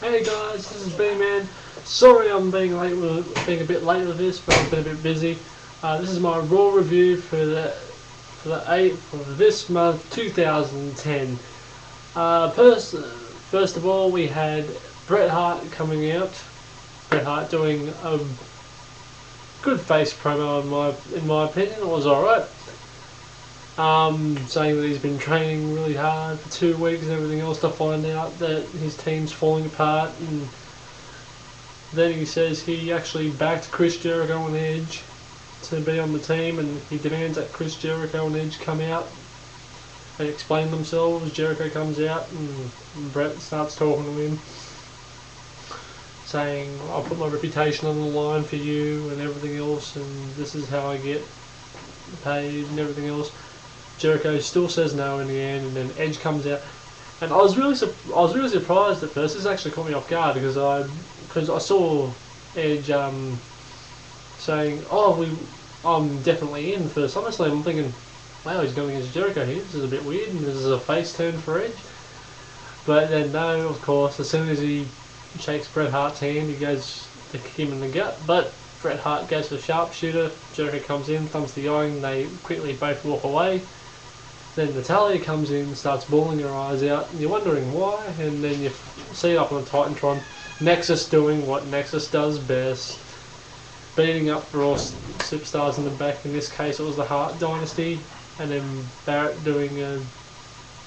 Hey guys, this is B-Man. Sorry I'm being a bit late with this, but I've been a bit busy. This is my Raw review for the 8th of this month, 2010. First of all, we had Bret Hart coming out. Bret Hart doing a good face promo in my opinion. It was alright. Saying that he's been training really hard for 2 weeks and everything else to find out that his team's falling apart, and then he says he actually backed Chris Jericho and Edge to be on the team, and he demands that Chris Jericho and Edge come out and explain themselves. Jericho comes out and Bret starts talking to him, saying, I'll put my reputation on the line for you and everything else, and this is how I get paid and everything else. Jericho still says no in the end, and then Edge comes out, and I was really surprised at first. This actually caught me off guard because I saw Edge saying, I'm definitely in for Summerslam. I'm thinking, wow, he's going against Jericho here. This is a bit weird, and this is a face turn for Edge. But then no, of course, as soon as he shakes Bret Hart's hand, he goes to kick him in the gut, but Bret Hart goes for the sharpshooter. Jericho comes in, thumbs the eye, they quickly both walk away. Then Natalia comes in, starts bawling her eyes out, and you're wondering why, and then you see it up on the Titantron, Nexus doing what Nexus does best, beating up Raw superstars in the back. In this case it was the Hart Dynasty, and then Barrett doing a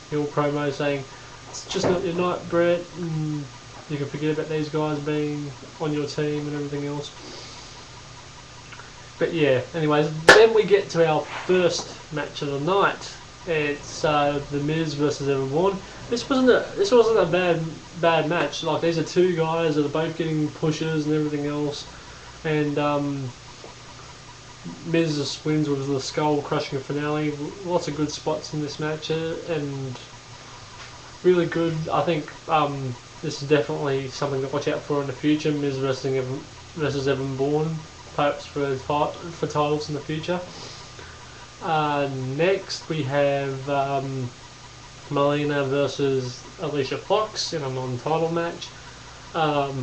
heel promo saying, it's just not your night, Bret, and you can forget about these guys being on your team and everything else. But yeah, anyways, then we get to our first match of the night. It's The Miz versus Everborn. This wasn't a bad match. Like, these are two guys that are both getting pushes and everything else, and Miz just wins with the skull crushing finale. Lots of good spots in this match, and really good. I think this is definitely something to watch out for in the future. Miz versus Evan Bourne, perhaps for titles in the future. Next we have Melina versus Alicia Fox in a non-title match.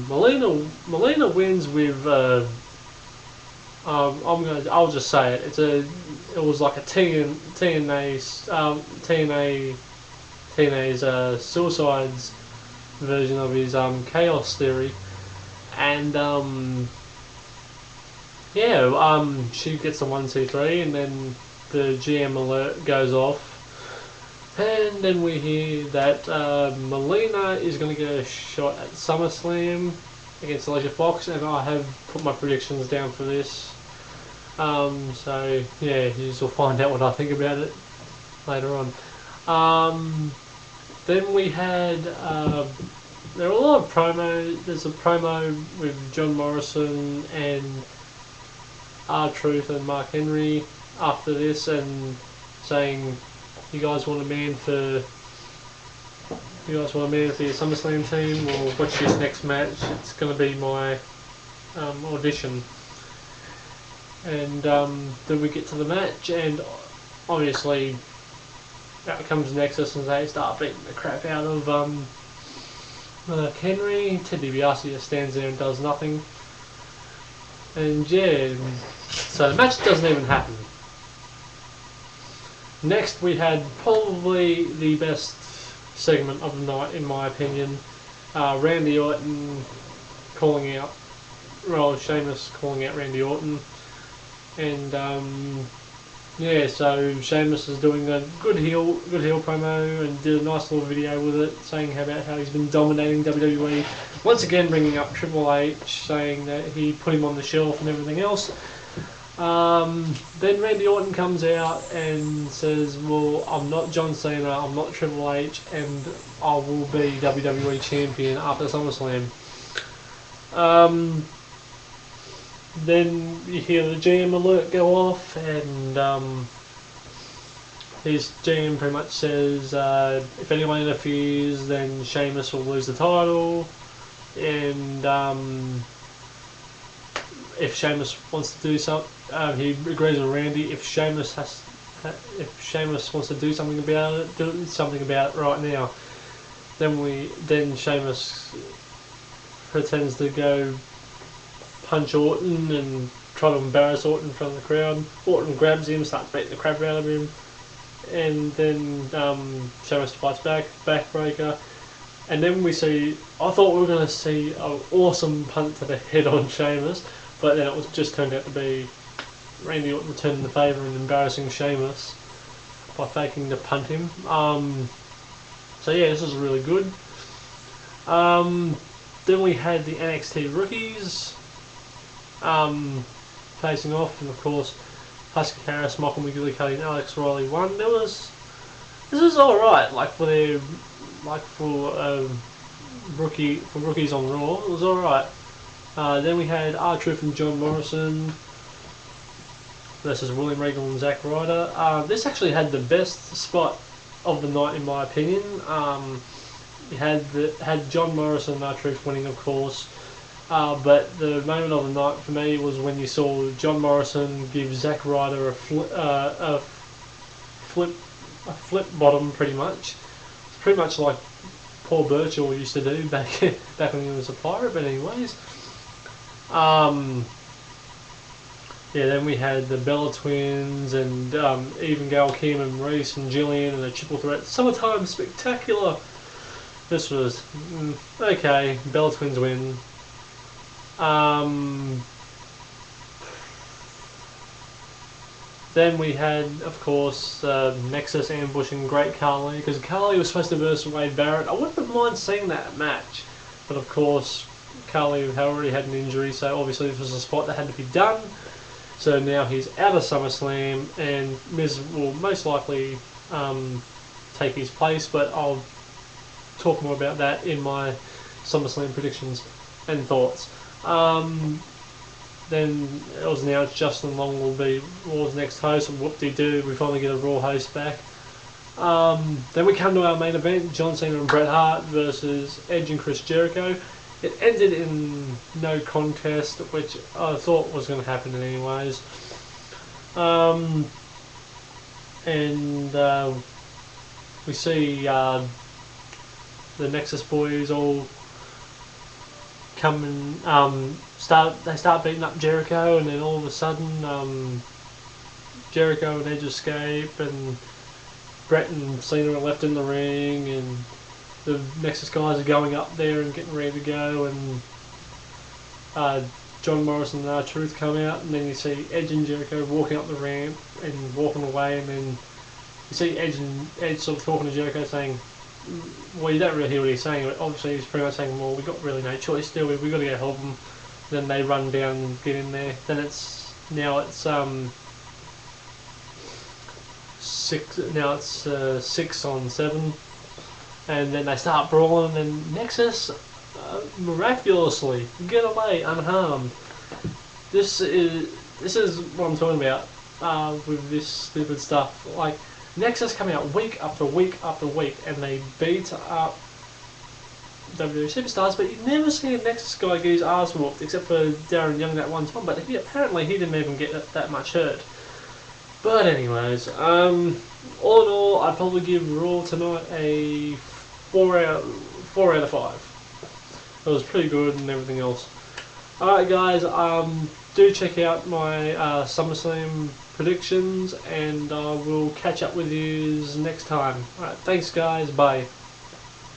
Melina wins with I'll just say it. It was like a TNA's Suicide's version of his Chaos Theory, and she gets the 1, 2, 3, and then the GM alert goes off, and then we hear that Melina is going to get a shot at SummerSlam against Alicia Fox, and I have put my predictions down for this. So yeah, you will find out what I think about it later on. Then we had there were a lot of promos. There's a promo with John Morrison and R-Truth and Mark Henry after this, and saying, you guys want a man for your SummerSlam team? Well, watch this next match. It's going to be my audition. And then we get to the match, and obviously out comes Nexus, and they start beating the crap out of Henry. Ted DiBiase just stands there and does nothing. And yeah, so the match doesn't even happen. Next we had probably the best segment of the night in my opinion. Randy Orton calling out, Sheamus calling out Randy Orton. And so Sheamus is doing a good heel promo and did a nice little video with it, saying about how he's been dominating WWE. Once again bringing up Triple H, saying that he put him on the shelf and everything else. Then Randy Orton comes out and says, well, I'm not John Cena, I'm not Triple H, and I will be WWE Champion after SummerSlam. Then you hear the GM alert go off, and his GM pretty much says, if anyone interferes, then Sheamus will lose the title, and if Sheamus wants to do something, he agrees with Randy. If Sheamus wants to do something about it, right now. Then Sheamus pretends to go punch Orton and try to embarrass Orton in front of the crowd. Orton grabs him, starts beating the crap out of him, and then Sheamus fights back, backbreaker, and then we see. I thought we were going to see an awesome punt to the head on Sheamus, but then it was just turned out to be Randy Orton returning the favour and embarrassing Sheamus by faking to punt him. So yeah, this is really good. Then we had the NXT rookies facing off, and of course Husky Harris, Michael McGillicuddy, and Alex Riley won. This is all right, like for rookies on Raw, it was all right. Then we had R-Truth and John Morrison versus William Regal and Zack Ryder. This actually had the best spot of the night in my opinion. You had John Morrison and R-Truth winning, of course. But the moment of the night for me was when you saw John Morrison give Zack Ryder a flip bottom, pretty much. It's pretty much like Paul Burchill used to do back when he was a pirate. But anyways, yeah. Then we had the Bella Twins and even Gail Kim and Reese and Jillian and the Triple Threat Summertime Spectacular. This was okay. Bella Twins win. Then we had, of course, Nexus ambushing Great Khali, because Khali was supposed to verse Wade Barrett. I wouldn't have minded seeing that match, but of course Khali had already had an injury, so obviously this was a spot that had to be done. So now he's out of SummerSlam, and Miz will most likely take his place, but I'll talk more about that in my SummerSlam predictions and thoughts. Then it was announced Justin Long will be Raw's next host, and whoop-de-doo, we finally get a Raw host back. Then we come to our main event, John Cena and Bret Hart versus Edge and Chris Jericho. It ended in no contest, which I thought was going to happen anyways. We see the Nexus boys all come and start beating up Jericho, and then all of a sudden Jericho and Edge escape, and Bret and Cena are left in the ring, and the Nexus guys are going up there and getting ready to go, and John Morrison and R-Truth come out, and then you see Edge and Jericho walking up the ramp and walking away, and then you see Edge sort of talking to Jericho saying, well, you don't really hear what he's saying, but obviously he's pretty much saying, well, we've got really no choice, do we? We've got to go help them. Then they run down and get in there. Then it's 6 on 7, and then they start brawling, and Nexus miraculously get away unharmed. This is what I'm talking about with this stupid stuff. Like, Nexus come out week after week after week, and they beat up WWE superstars, but you never see a Nexus guy get his ass whooped, except for Darren Young that one time, but apparently he didn't even get that much hurt. But anyways, all in all, I'd probably give Raw tonight a 4 out of 5. It was pretty good and everything else. Alright guys, do check out my SummerSlam predictions, and I will catch up with you next time. Alright, thanks guys, bye.